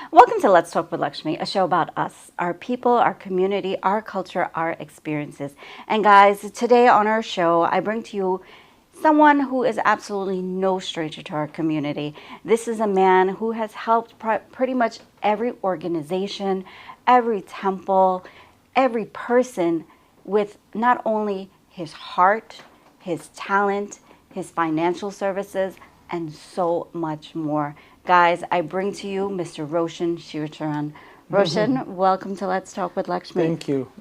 Welcome to Let's Talk with Lakshmi, a show about us, our people, our community, our culture, our experiences. And guys, today on our show, I bring to you someone who is absolutely no stranger to our community. This is a man who has helped pretty much every organization, every temple, every person with not only his heart, his talent, his financial services, and so much more. Guys, I bring to you Mr. Roshan Shiwcharran. Roshan, welcome to Let's Talk with Lakshmi. Thank you.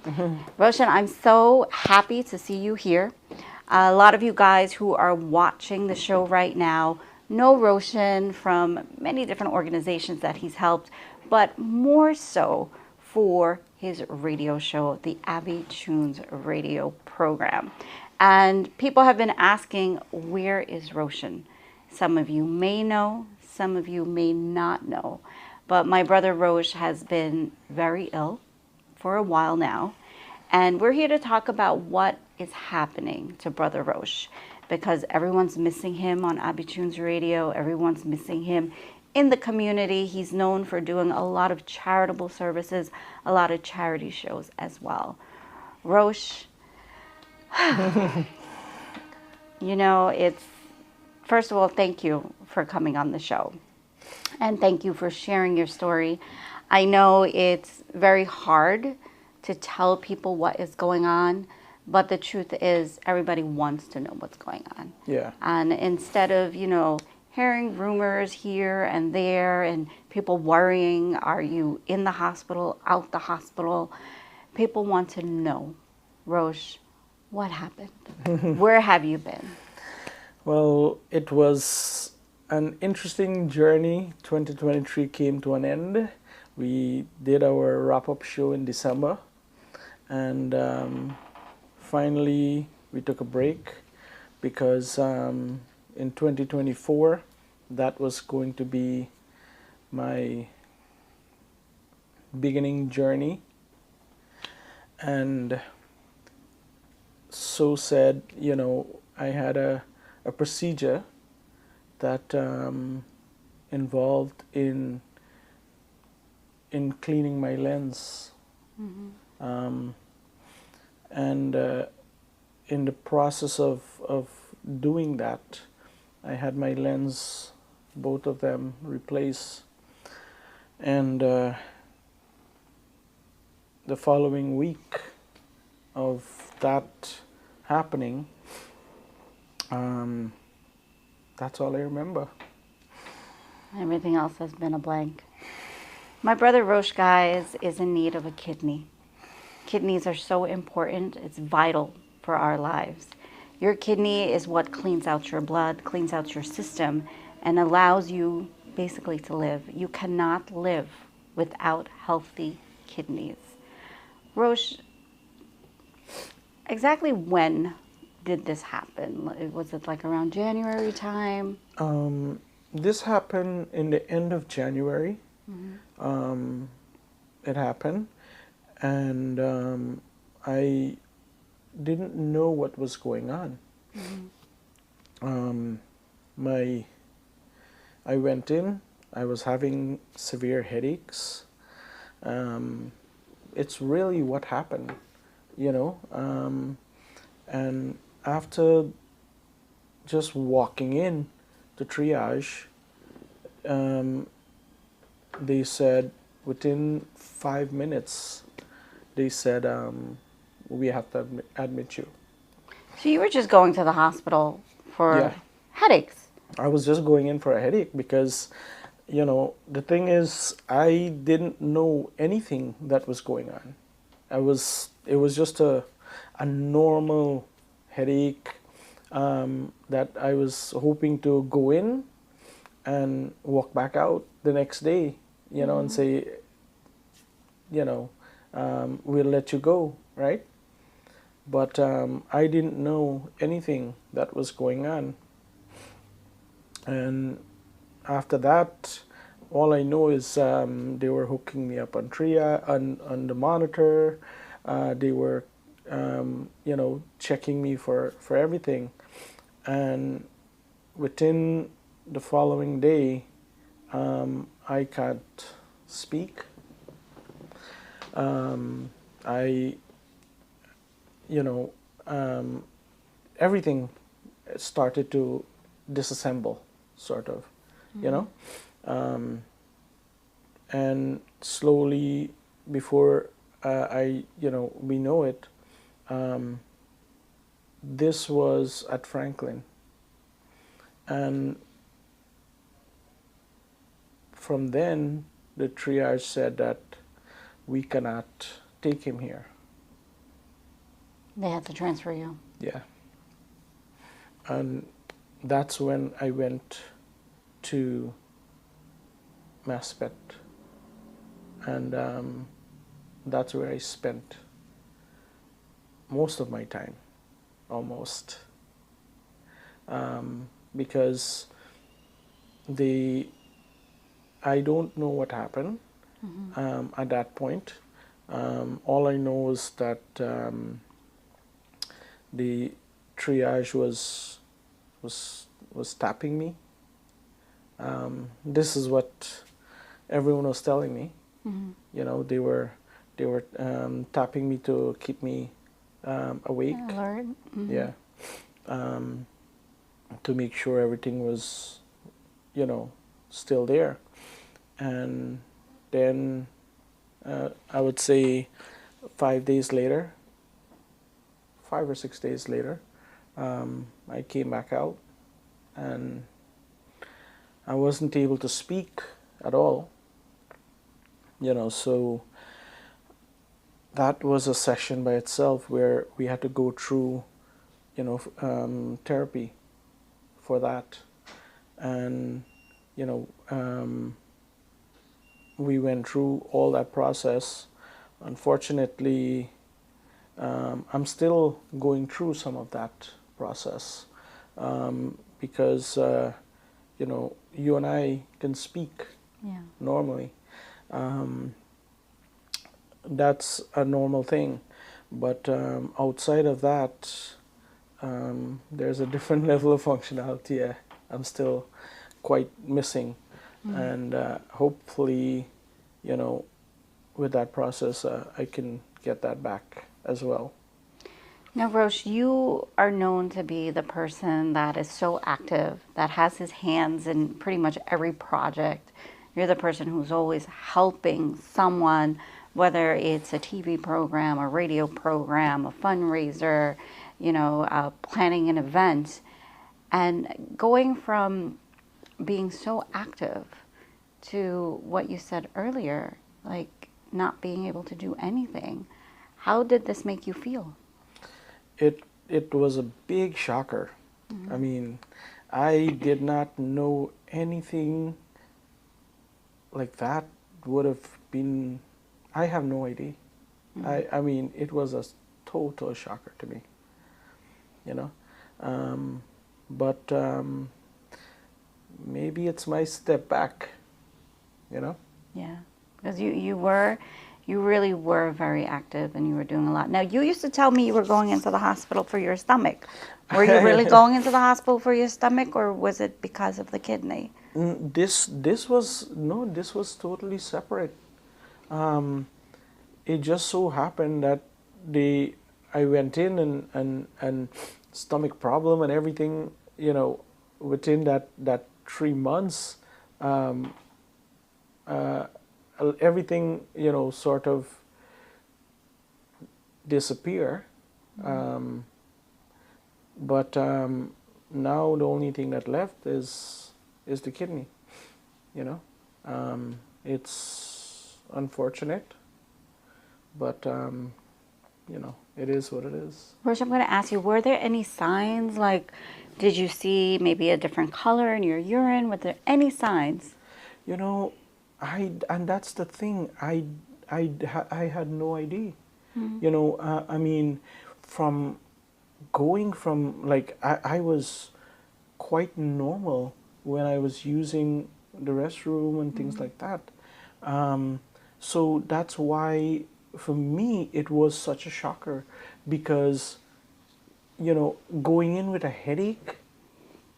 Roshan, I'm so happy to see you here. A lot of you guys who are watching the show right now know Roshan from many different organizations that he's helped, but more so for his radio show, the Abby Tunes radio program. And people have been asking, where is Roshan? Some of you may know, some of you may not know. But my brother Rosh has been very ill for a while now. And we're here to talk about what is happening to Brother Rosh, because everyone's missing him on Abby Tunes Radio. Everyone's missing him in the community. He's known for doing a lot of charitable services, a lot of charity shows as well. Rosh, it's, first of all, thank you for coming on the show. And thank you for sharing your story. I know it's very hard to tell people what is going on, but the truth is everybody wants to know what's going on. Yeah. And instead of, hearing rumors here and there and people worrying, are you in the hospital, out the hospital? People want to know, Rosh, what happened? Where have you been? Well, it was an interesting journey. 2023 came to an end. We did our wrap-up show in December, and finally we took a break because in 2024 that was going to be my beginning journey, and so said, I had a procedure that involved in cleaning my lens. Mm-hmm. And in the process of doing that, I had my lens, both of them, replaced. And the following week of that happening, that's all I remember. Everything else has been a blank. My brother Rosh, guys, is in need of a kidney. Kidneys are so important. It's vital for our lives. Your kidney is what cleans out your blood, cleans out your system, and allows you basically to live. You cannot live without healthy kidneys. Rosh, exactly when did this happen? Was it like around January time? This happened in the end of January. Mm-hmm. It happened, and I didn't know what was going on. Mm-hmm. I went in. I was having severe headaches. It's really what happened, and after just walking in to triage, they said within 5 minutes, they said, we have to admit you. So you were just going to the hospital for headaches? I was just going in for a headache because, the thing is, I didn't know anything that was going on. It was just a normal headache that I was hoping to go in and walk back out the next day, mm-hmm. and say, we'll let you go, right? But I didn't know anything that was going on. And after that, all I know is they were hooking me up on on the monitor. They were, checking me for everything. And within the following day, I can't speak. I, you know, everything started to disassemble, sort of, you know, and slowly, before we know it, this was at Franklin, and from then the triage said that we cannot take him here. They had to transfer you. Yeah. And that's when I went to Maspet, and that's where I spent most of my time, almost, because I don't know what happened at that point. All I know is that the triage was tapping me. This is what everyone was telling me. You know, they were tapping me to keep me awake. Alert. Yeah, to make sure everything was, still there. And then I would say 5 or 6 days later, I came back out, and I wasn't able to speak at all. So that was a session by itself where we had to go through, therapy for that. And, we went through all that process. Unfortunately, I'm still going through some of that process, because, you and I can speak normally. That's a normal thing. But outside of that, there's a different level of functionality I'm still quite missing. And hopefully, with that process, I can get that back as well. Now, Rosh, you are known to be the person that is so active, that has his hands in pretty much every project. You're the person who's always helping someone, whether it's a TV program, a radio program, a fundraiser, planning an event. And going from being so active to what you said earlier, like not being able to do anything. How did this make you feel? It was a big shocker. I mean, I did not know anything like that would have been. I have no idea. I mean, it was a total shocker to me. But maybe it's my step back. Yeah, because you really were very active, and you were doing a lot. Now, you used to tell me you were going into the hospital for your stomach. Were you really going into the hospital for your stomach, or was it because of the kidney? This was totally separate. It just so happened that I went in and stomach problem and everything, within that 3 months, everything, sort of disappear. But now the only thing that left is the kidney. It's unfortunate, but it is what it is. Rosh, I'm going to ask you, were there any signs? Like, did you see maybe a different color in your urine? Were there any signs? And that's the thing. I had no idea. I mean, from going from, like, I was quite normal when I was using the restroom and things like that. So that's why, for me, it was such a shocker, because, going in with a headache,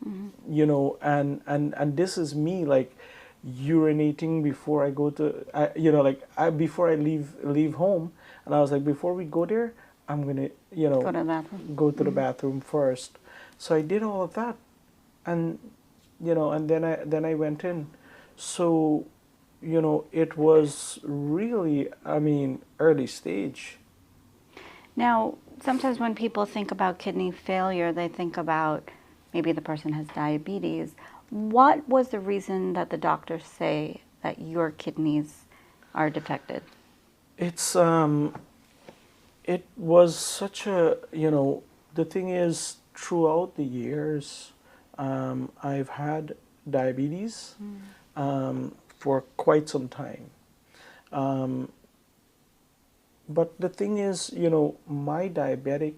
and this is me, like, urinating before I go to, before I leave home, and I was like, before we go there, I'm gonna, Go to the bathroom. go to the bathroom first. So I did all of that, and and then I went in. So, it was really, I mean, early stage. Now, sometimes when people think about kidney failure, they think about maybe the person has diabetes. What was the reason that the doctors say that your kidneys are defected? It's it was such a, the thing is, throughout the years, I've had diabetes for quite some time. Um, but the thing is, my diabetic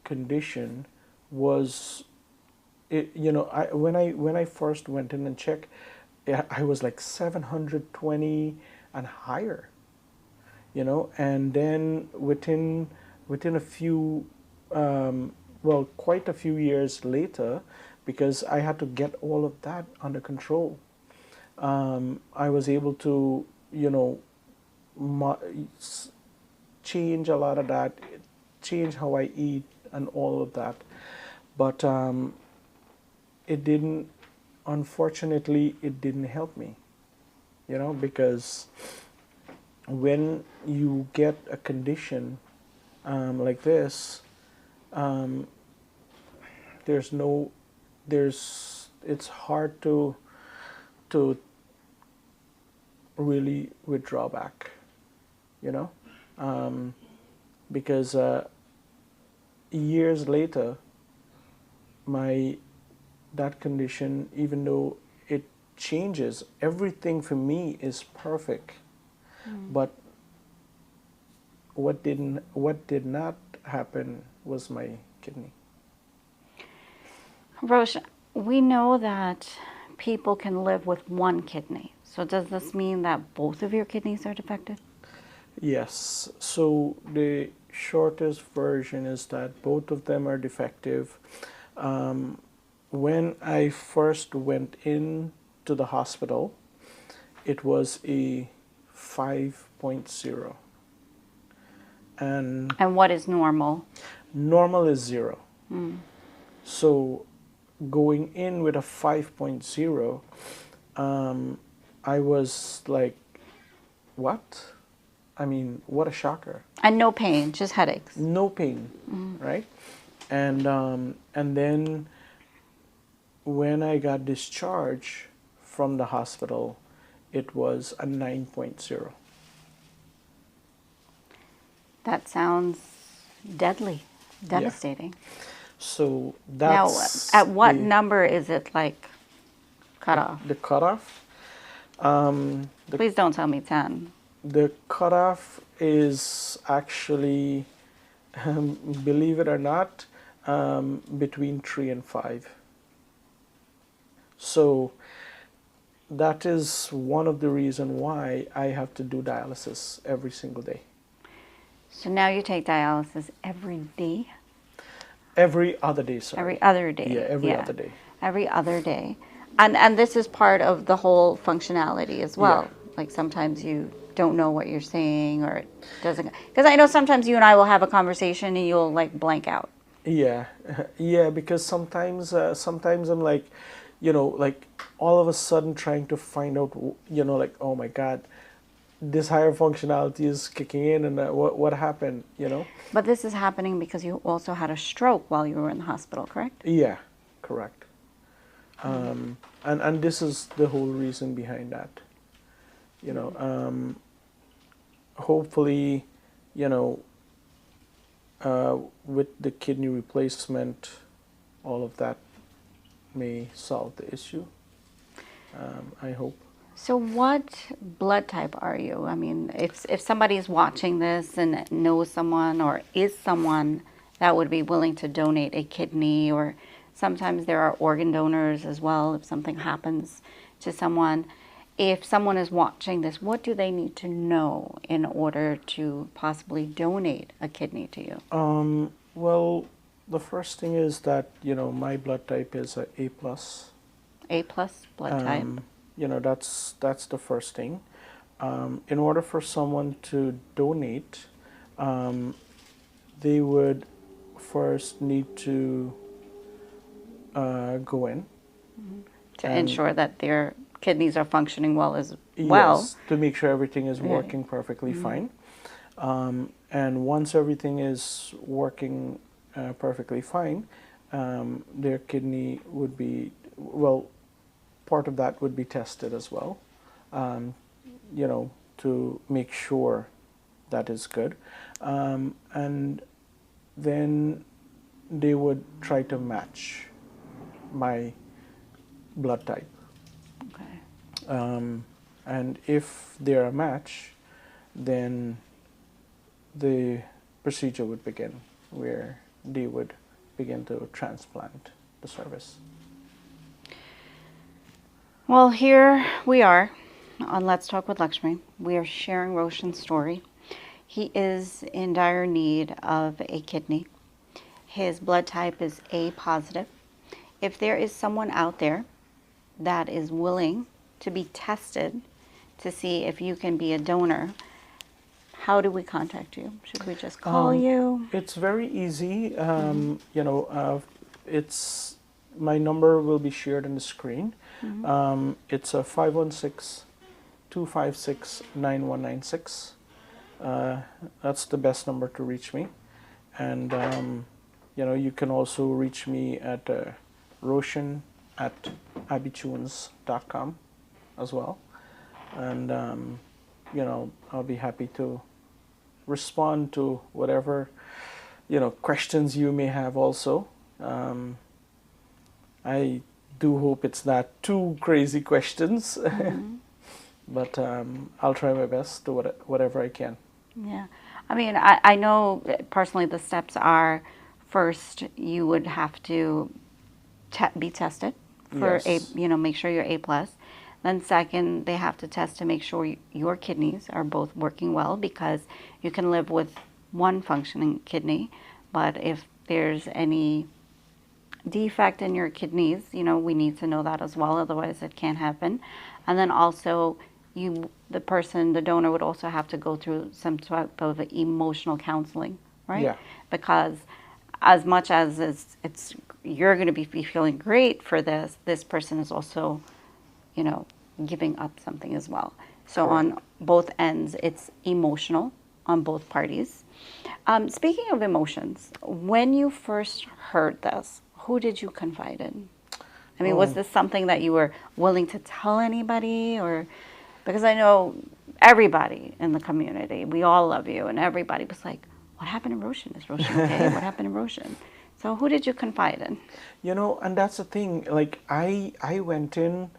condition was, when I first went in and checked, I was like 720 and higher. And then within a few, quite a few years later, because I had to get all of that under control, I was able to, mo- change a lot of that, change how I eat and all of that. But it didn't, unfortunately, it didn't help me, because when you get a condition like this, um, there's no, it's hard to really withdraw back, you know, um, because years later, my that condition, even though it changes, everything for me is perfect, but what did not happen was my kidney. Rosh, we know that people can live with one kidney. So does this mean that both of your kidneys are defective? Yes. So the shortest version is that both of them are defective. Um, when I first went in to the hospital, it was a 5.0, and And what is normal? normal is 0. So going in with a 5.0, I was like, what? I mean, what a shocker. And no pain, just headaches. No pain, right? And then when I got discharged from the hospital, it was a 9.0. That sounds deadly, Yeah. devastating. So Now, that's at what the, number is it like cut off? the cutoff. The Please don't tell me 10. The cutoff is actually, believe it or not, between 3 and 5. So that is one of the reasons why I have to do dialysis every single day. So now you take dialysis every day? Every other day, sorry. Every other day. Yeah, every other day. Every other day. And this is part of the whole functionality as well. Yeah. Like sometimes you don't know what you're saying or it doesn't. Because I know sometimes you and I will have a conversation and you'll like blank out. Yeah, yeah, because sometimes I'm like, like all of a sudden trying to find out, like, oh my God, this higher functionality is kicking in, and what happened. But this is happening because you also had a stroke while you were in the hospital, correct? Yeah, correct. And this is the whole reason behind that. Hopefully, you know, with the kidney replacement, all of that may solve the issue. I hope. So what blood type are you? I mean, if somebody is watching this and knows someone or is someone that would be willing to donate a kidney, or sometimes there are organ donors as well if something happens to someone. If someone is watching this, what do they need to know in order to possibly donate a kidney to you? Well, the first thing is that my blood type is a A plus. A plus blood type. that's the first thing. In order for someone to donate, um, they would first need to go in To and ensure that their kidneys are functioning well as well. yes, to make sure everything is working perfectly fine. And once everything is working perfectly fine, their kidney would be, well, part of that would be tested as well, um, to make sure that is good. And then they would try to match my blood type. Okay. And if they're a match, then the procedure would begin where they would begin to transplant the service. Well, here we are on Let's Talk with Lakshmi. We are sharing Roshan's story. He is in dire need of a kidney. His blood type is A positive. If there is someone out there that is willing to be tested to see if you can be a donor, how do we contact you? Should we just call you? It's very easy. It's my number will be shared on the screen. It's a 516-256-9196. That's the best number to reach me. And you can also reach me at roshan@abitunes.com as well. And I'll be happy to respond to whatever questions you may have also. I do hope it's not too crazy questions, but I'll try my best to whatever I can. Yeah. I mean, I know personally the steps are, first you would have to be tested for Yes. make sure you're A plus. Then second, they have to test to make sure your kidneys are both working well, because you can live with one functioning kidney, but if there's any defect in your kidneys, we need to know that as well, otherwise it can't happen. And then also the donor would also have to go through some type of emotional counseling, right? Yeah. Because as much as it's you're going to be feeling great for this person is also, giving up something as well. So Correct. on both ends, it's emotional on both parties. Speaking of emotions, when you first heard this, who did you confide in? I mean, was this something that you were willing to tell anybody, or because I know everybody in the community, we all love you, and everybody was like, what happened to Roshan? Is Roshan okay? What happened to Roshan? So who did you confide in? And that's the thing. Like I went in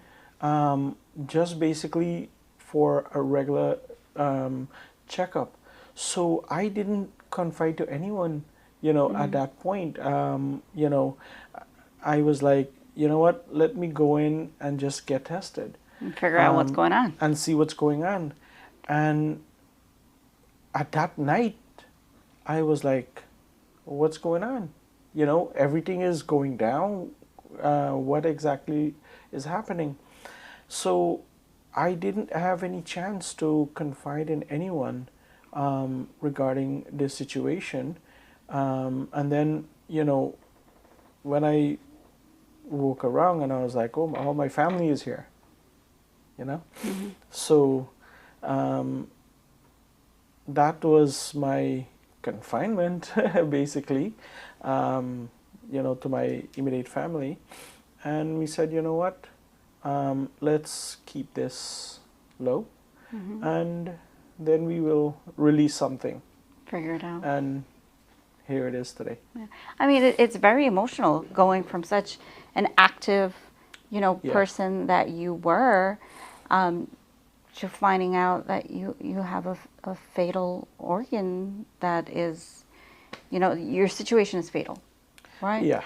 just basically for a regular checkup, so I didn't confide to anyone. At that point, I was like, you know what? Let me go in and just get tested And figure out what's going on. and see what's going on. And at that night, I was like, what's going on? Everything is going down. What exactly is happening? So I didn't have any chance to confide in anyone regarding this situation. And then, when I woke around and I was like, oh, all my family is here, So that was my confinement, basically, to my immediate family. And we said, you know what, let's keep this low, and then we will release something. Figure it out. And here it is today. Yeah. I mean, it's very emotional going from such an active, Yeah. person that you were, to finding out that you have a fatal organ that is, your situation is fatal, right? Yeah.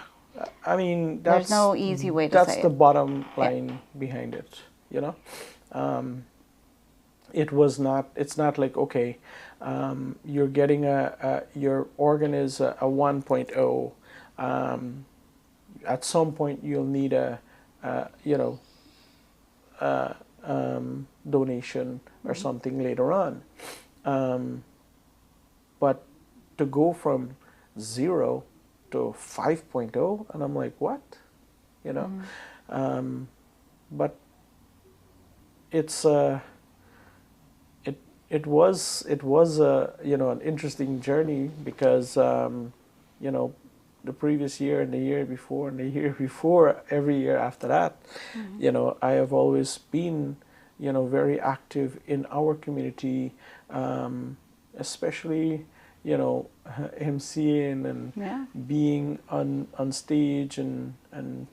I mean, There's no easy way to that's say the it. bottom line behind it, it's not like, okay, you're getting your organ is a 1.0. At some point you'll need a donation or something later on. But to go from 0 to 5.0, and I'm like, what? You know? But it's it was a an interesting journey because the previous year and the year before and the year before, every year after that, I have always been very active in our community, especially MCing and being on stage and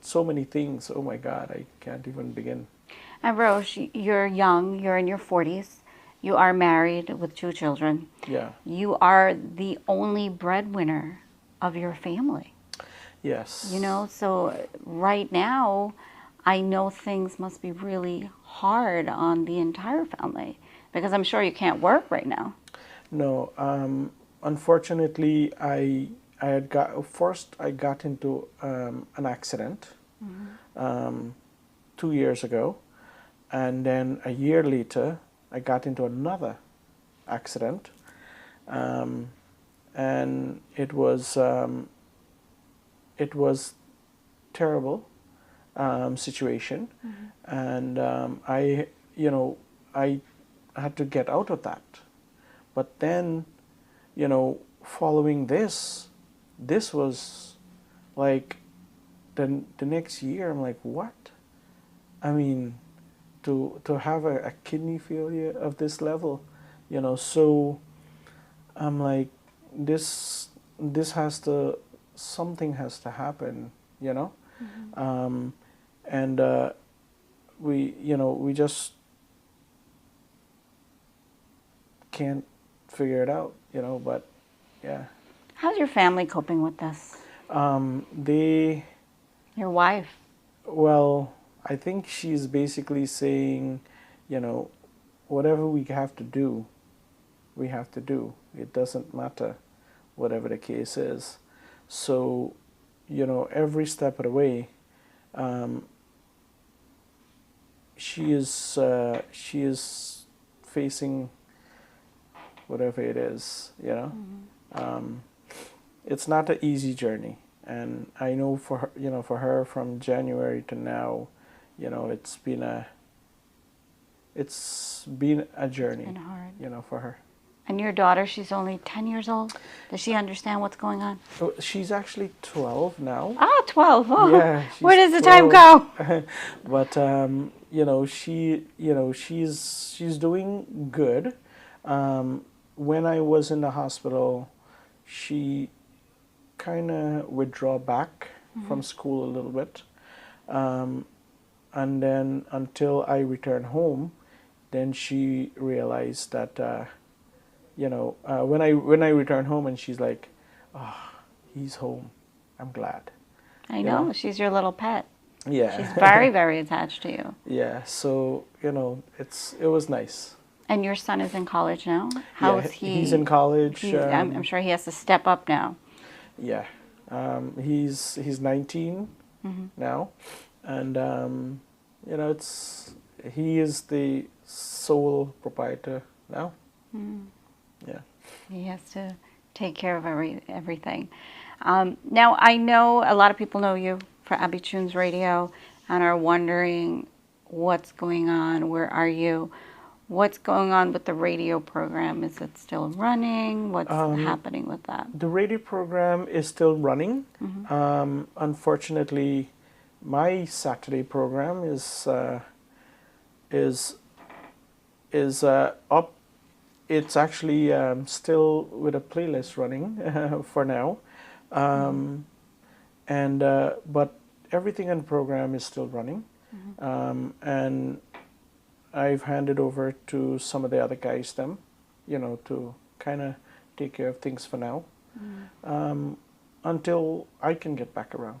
so many things. Oh my God, I can't even begin. And Rosh, you're young, you're in your 40s, you are married with 2 children. Yeah. You are the only breadwinner of your family. Yes. So right now, I know things must be really hard on the entire family because I'm sure you can't work right now. No, unfortunately, I got into an accident 2 years ago, and then a year later I got into another accident, and it was terrible situation, and I had to get out of that. But then, following this was like the next year. I'm like, what? I mean, to have a kidney failure of this level, So I'm like, this has to something has to happen, and we just can't figure it out, But yeah. How's your family coping with this? They Your wife? Well, I think she's basically saying, whatever we have to do, we have to do. It doesn't matter, whatever the case is. So, every step of the way, she is facing whatever it is, It's not an easy journey, and I know for her from January to now, it's been a journey. It's been hard. For her. And your daughter, she's only 10 years old. Does she understand what's going on? She's actually 12 now. 12. Oh, yeah. Where does the 12. time go? But she's doing good. When I was in the hospital, she kind of withdraw back from school a little bit, and then until I returned home, then she realized that when I returned home, and she's like, "Oh, he's home. I'm glad." I know. She's your little pet. Yeah. She's very, very attached to you. Yeah. So it was nice. And your son is in college now? How is he? He's in college. I'm sure he has to step up now. Yeah. He's 19 now, and he is the sole proprietor now. Yeah. He has to take care of everything. Now, I know a lot of people know you for Abby Tunes Radio and are wondering what's going on, where are you? What's going on with the radio program? Is it still running? What's happening with that? The radio program is still running. Unfortunately, my Saturday program is up. It's actually still with a playlist running for now, but everything in the program is still running, and I've handed over to some of the other guys to kind of take care of things for now, until I can get back around.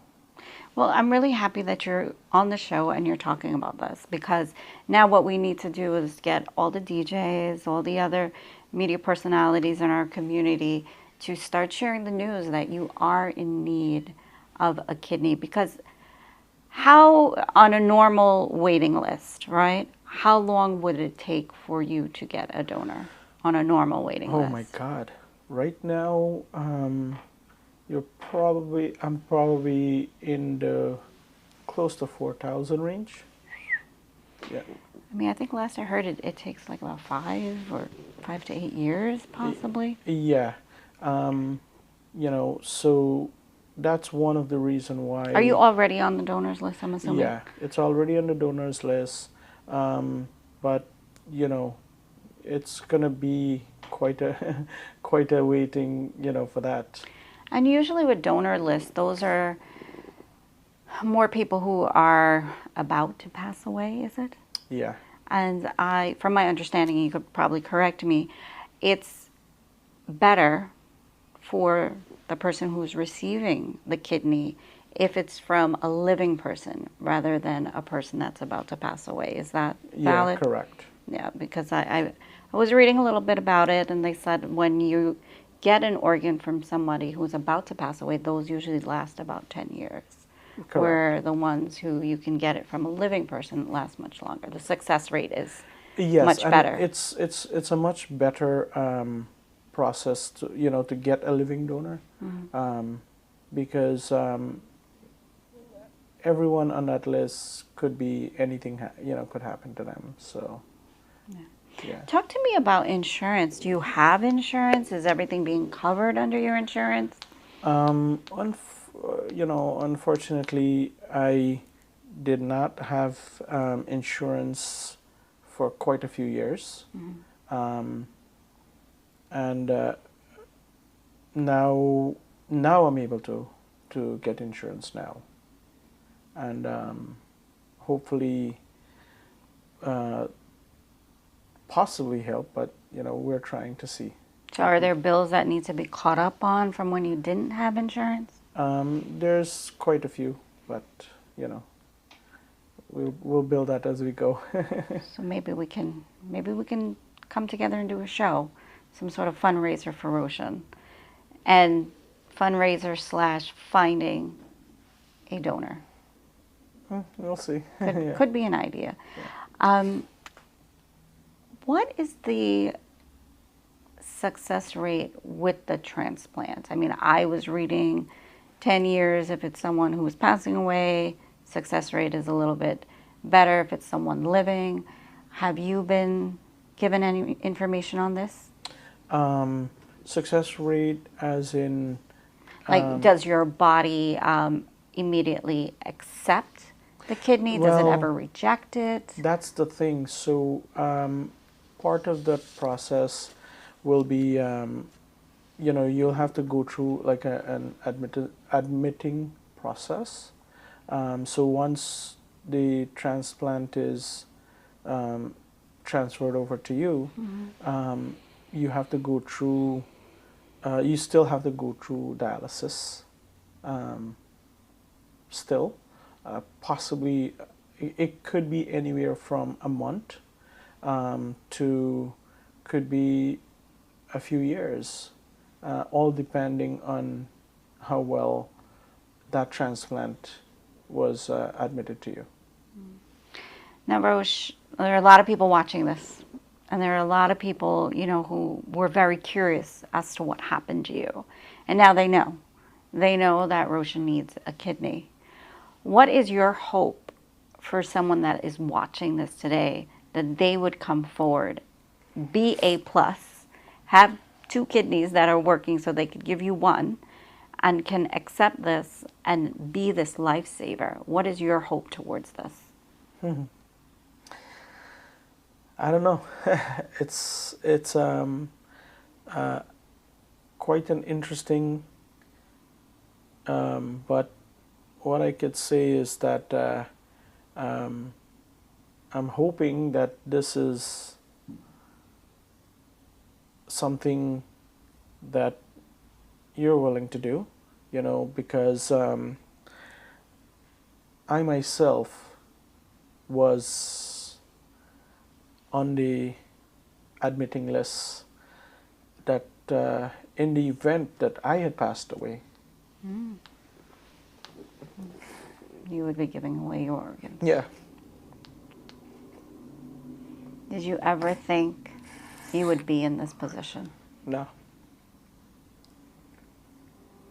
Well, I'm really happy that you're on the show and you're talking about this, because now what we need to do is get all the DJs, all the other media personalities in our community to start sharing the news that you are in need of a kidney. Because How, on a normal waiting list, right? How long would it take for you to get a donor on a normal waiting Oh list? my God! Right now, I'm probably in the close to 4,000 range. Yeah. I mean, I think last I heard it takes like about 5 to 8 years, possibly. Yeah. So that's one of the reason Are you why. already on the donors list, I'm assuming? Yeah, it's already on the donors list, but you know, it's gonna be quite a quite a waiting, for that. And usually with donor lists, those are more people who are about to pass away, is it? Yeah. And from my understanding, you could probably correct me, it's better for the person who's receiving the kidney if it's from a living person rather than a person that's about to pass away. Is that Yeah, valid? correct. Yeah, because I was reading a little bit about it, and they said when you get an organ from somebody who's about to pass away, those usually last about 10 years. Correct. Where the ones who you can get it from a living person last much longer. The success rate is Yes, much and better. it's a much better process to get a living donor, because everyone on that list could be anything could happen to them. So yeah. Talk to me about insurance. Do you have insurance? Is everything being covered under your insurance? Unfortunately, I did not have insurance for quite a few years, and now I'm able to get insurance now, and hopefully, possibly help. But we're trying to see. So are there bills that need to be caught up on from when you didn't have insurance? There's quite a few, but we'll build that as we go. So maybe we can come together and do a show, some sort of fundraiser for Roshan, and fundraiser / finding a donor. We'll see. Could be an idea. What is the success rate with the transplant? I mean, I was reading 10 years if it's someone who is passing away, success rate is a little bit better if it's someone living. Have you been given any information on this? Success rate as in? Like, does your body immediately accept the kidney? Does it Well, ever reject it? That's the thing. So part of the process will be, you'll have to go through like an admitting process. So once the transplant is transferred over to you, you have to go through. You still have to go through dialysis. Still, possibly, it could be anywhere from a month to could be a few years, all depending on how well that transplant was admitted to you. Now, Rosh, there are a lot of people watching this, and there are a lot of people, who were very curious as to what happened to you. And now they know. They know that Roshan needs a kidney. What is your hope for someone that is watching this today, that they would come forward, be A+, have 2 kidneys that are working so they could give you one, and can accept this and be this lifesaver? What is your hope towards this? I don't know. It's quite an interesting. But what I could say is that I'm hoping that this is something that you're willing to do, because I myself was on the admitting list that in the event that I had passed away. you would be giving away your organs. Yeah. Did you ever think you would be in this position? No.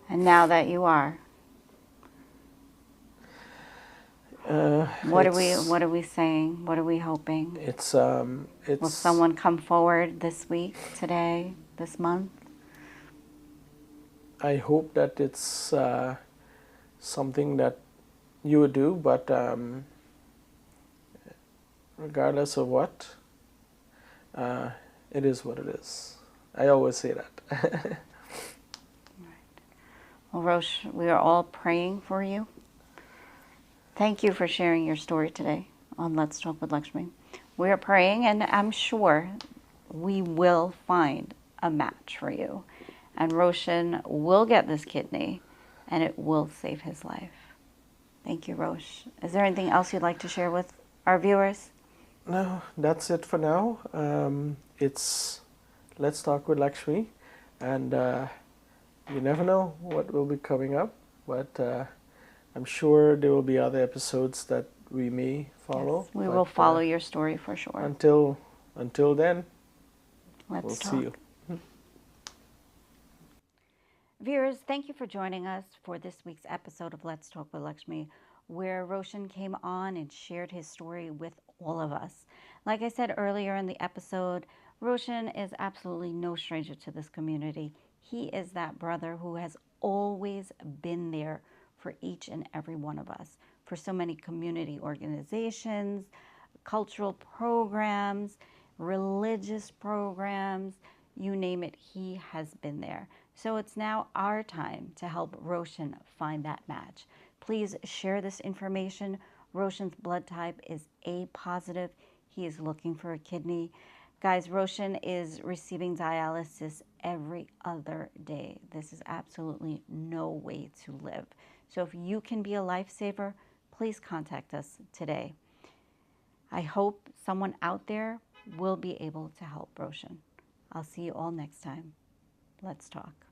And now that you are, what are we saying? What are we hoping? It's Will someone come forward this week, today, this month? I hope that it's something that you would do, but regardless of what, it is what it is. I always say that. Well, Rosh, we are all praying for you. Thank you for sharing your story today on Let's Talk with Lakshmi. We are praying, and I'm sure we will find a match for you. And Roshan will get this kidney, and it will save his life. Thank you, Rosh. Is there anything else you'd like to share with our viewers? No, that's it for now. It's Let's Talk with Lakshmi, and you never know what will be coming up, but I'm sure there will be other episodes that we may follow. Yes, we will follow your story for sure. Until then, we'll Let's talk. see you. Viewers, thank you for joining us for this week's episode of Let's Talk with Lakshmi, where Roshan came on and shared his story with all of us. Like I said earlier in the episode, Roshan is absolutely no stranger to this community. He is that brother who has always been there for each and every one of us, for so many community organizations, cultural programs, religious programs, you name it, he has been there. So it's now our time to help Roshan find that match. Please share this information. Roshan's blood type is A positive. He is looking for a kidney. Guys, Roshan is receiving dialysis every other day. This is absolutely no way to live. So if you can be a lifesaver, please contact us today. I hope someone out there will be able to help Roshan. I'll see you all next time. Let's talk.